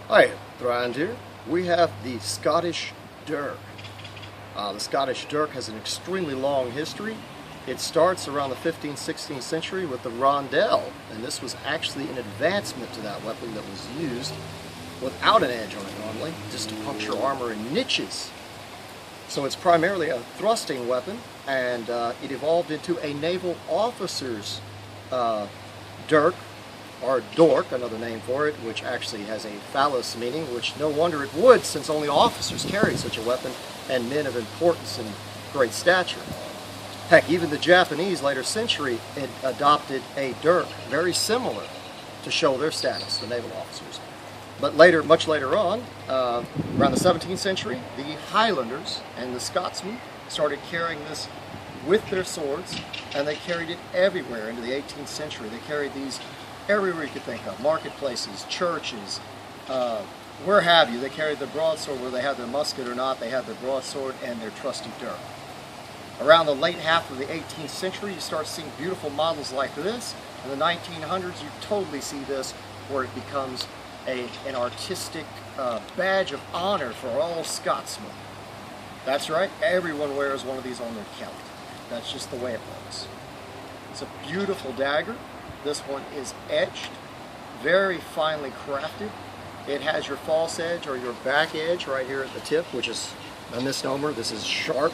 Hi, Thrand here. We have the Scottish Dirk. The Scottish Dirk has an extremely long history. It starts around the 15th, 16th century with the Rondel, and this was actually an advancement to that weapon that was used without an edge on it normally, just to puncture armor in niches. So it's primarily a thrusting weapon, and it evolved into a naval officer's dirk, or dork, another name for it, which actually has a phallus meaning, which no wonder it would, since only officers carried such a weapon, and men of importance and great stature. Heck, even the Japanese, later century, adopted a dirk very similar to show their status, the naval officers. But later, much later on, around the 17th century, the Highlanders and the Scotsmen started carrying this with their swords, and they carried it everywhere into the 18th century. They carried these everywhere you could think of, marketplaces, churches, where have you. They carried the broadsword, whether they had their musket or not, they had their broadsword and their trusty dirk. Around the late half of the 18th century, you start seeing beautiful models like this. In the 1900s, you totally see this, where it becomes an artistic badge of honor for all Scotsmen. That's right, everyone wears one of these on their kilt. That's just the way it works. It's a beautiful dagger. This one is etched, very finely crafted. It has your false edge or your back edge right here at the tip, which is a misnomer. This is sharp,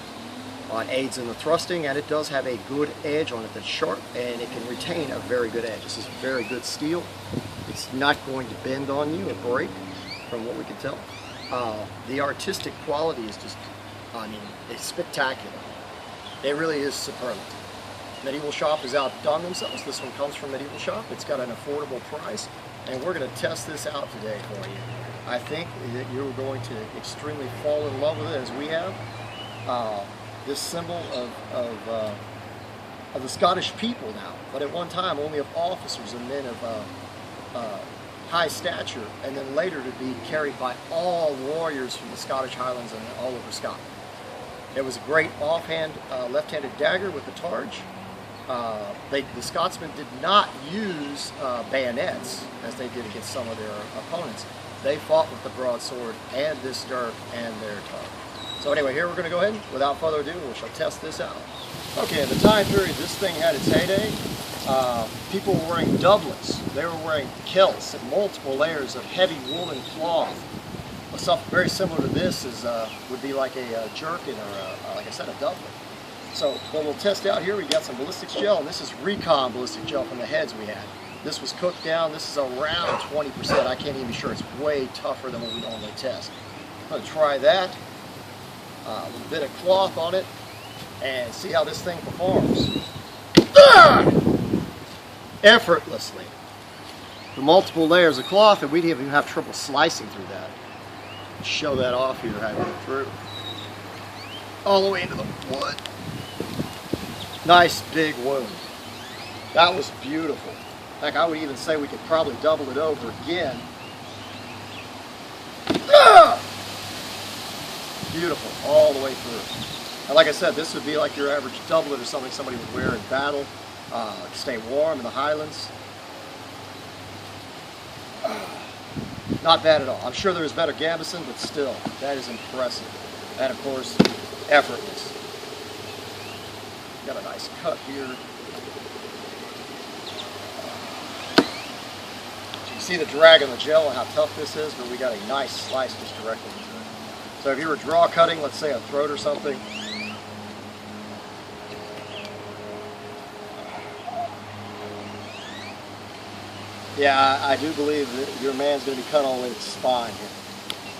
aids in the thrusting, and it does have a good edge on it that's sharp, and it can retain a very good edge. This is very good steel. It's not going to bend on you or break, from what we can tell. The artistic quality is just, it's spectacular. It really is superlative. Medieval Shoppe has outdone themselves. This one comes from Medieval Shoppe. It's got an affordable price, and we're going to test this out today for you. I think that you're going to extremely fall in love with it, as we have. This symbol of the Scottish people now, but at one time only of officers and men of high stature, and then later to be carried by all warriors from the Scottish Highlands and all over Scotland. It was a great offhand, left-handed dagger with the targe. The Scotsmen did not use bayonets, as they did against some of their opponents. They fought with the broadsword and this dirk and their targe. So anyway, here we're going to go ahead, without further ado, we shall test this out. Okay, in the time period this thing had its heyday, people were wearing doublets. They were wearing kilts and multiple layers of heavy woolen cloth. Something very similar to this would be like a jerkin or, like I said, a doublet. So what we'll test out here, we've got some ballistics gel, and this is recon ballistic gel from the heads we had. This was cooked down. This is around 20%. I can't even be sure. It's way tougher than what we normally test. I'm going to try that with a bit of cloth on it and see how this thing performs. Effortlessly. The multiple layers of cloth, and we didn't even have trouble slicing through that. Show that off here, how it went through. All the way into the wood. Nice big wound. That was beautiful. In fact, I would even say we could probably double it over again. Beautiful, all the way through. And like I said, this would be like your average doublet or something somebody would wear in battle to stay warm in the Highlands. Not bad at all. I'm sure there's better gambeson, but still, that is impressive. And of course, effortless. Got a nice cut here. You see the drag on the gel and how tough this is, but we got a nice slice just directly into it. So if you were draw cutting, let's say a throat or something, yeah, I do believe that your man's going to be cut all the way to the spine here.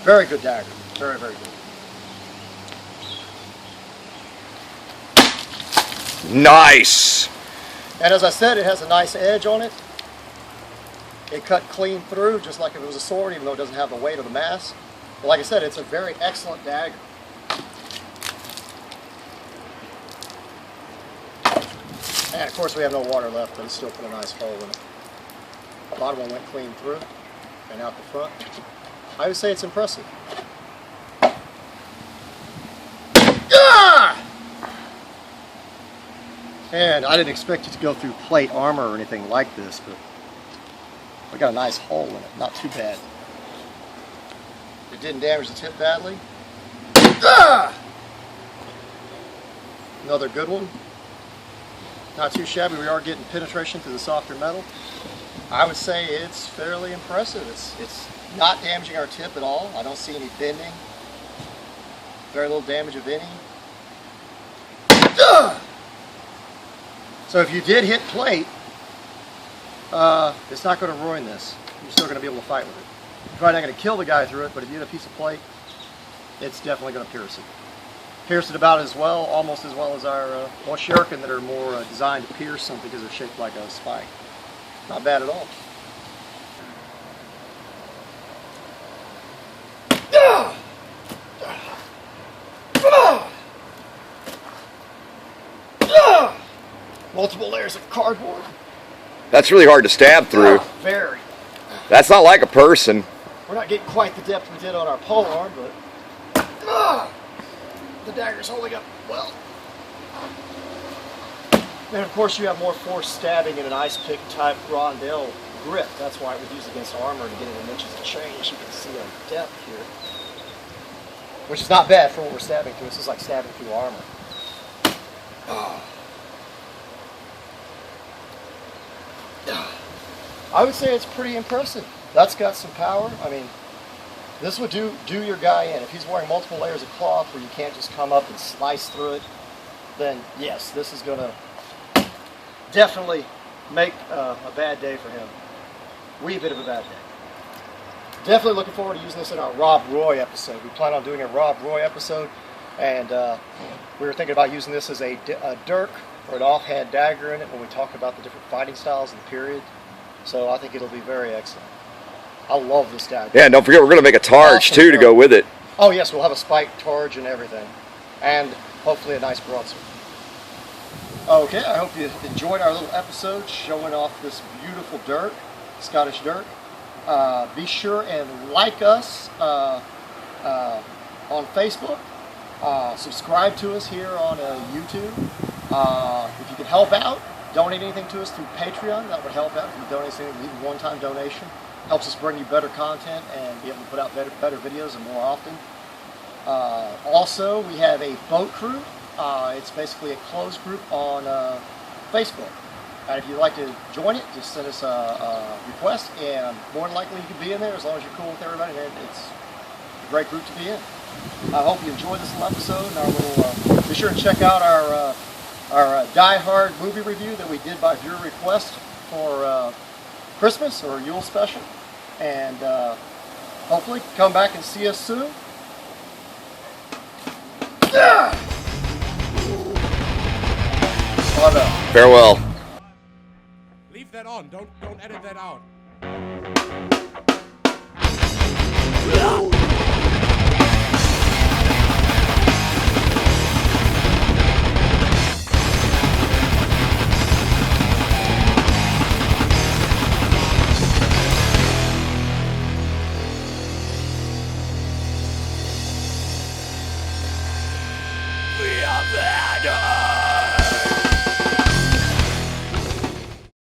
Very good dagger. Very, very good. Nice! And as I said, it has a nice edge on it. It cut clean through, just like if it was a sword, even though it doesn't have the weight of the mass. But like I said, it's a very excellent dagger. And of course we have no water left, but it still put a nice hole in it. The bottom one went clean through, and out the front. I would say it's impressive. And I didn't expect it to go through plate armor or anything like this, but we got a nice hole in it. Not too bad. It didn't damage the tip badly. Ah! Another good one. Not too shabby. We are getting penetration through the softer metal. I would say it's fairly impressive. It's not damaging our tip at all. I don't see any bending. Very little damage of any. So if you did hit plate, it's not going to ruin this. You're still going to be able to fight with it. You're probably not going to kill the guy through it, but if you hit a piece of plate, it's definitely going to pierce it. Pierce it about as well, almost as well as our shuriken that are more designed to pierce something because they're shaped like a spike. Not bad at all. Multiple layers of cardboard. That's really hard to stab through. Very. That's not like a person. We're not getting quite the depth we did on our pole arm, but the dagger's holding up well. And of course you have more force stabbing in an ice pick type Rondel grip. That's why it was used against armor to get it in inches of change. You can see our depth here. Which is not bad for what we're stabbing through. This is like stabbing through armor. I would say it's pretty impressive. That's got some power. I mean, this would do your guy in. If he's wearing multiple layers of cloth where you can't just come up and slice through it, then yes, this is going to definitely make a bad day for him. Wee bit of a bad day. Definitely looking forward to using this in our Rob Roy episode. We plan on doing a Rob Roy episode, and we were thinking about using this as a dirk or an offhand dagger in it when we talk about the different fighting styles in the period. So I think it'll be very excellent. I love this dagger. Yeah, and don't forget we're going to make a targe too to go with it. Oh yes, we'll have a spiked targe and everything. And hopefully a nice broadsword. Okay, I hope you enjoyed our little episode showing off this beautiful dirk, Scottish dirk. Be sure and like us on Facebook. Subscribe to us here on YouTube. If you can help out, donate anything to us through Patreon. That would help out. If you donate anything, leave a one-time donation. Helps us bring you better content and be able to put out better videos and more often. Also, we have a boat crew. It's basically a closed group on Facebook. And if you'd like to join it, just send us a request, and more than likely you can be in there as long as you're cool with everybody. And it's a great group to be in. I hope you enjoyed this little episode. And our little, be sure and check out our Die Hard movie review that we did by viewer request for Christmas or Yule special. And hopefully come back and see us soon. Farewell. Leave that on. Don't edit that out. We are bad.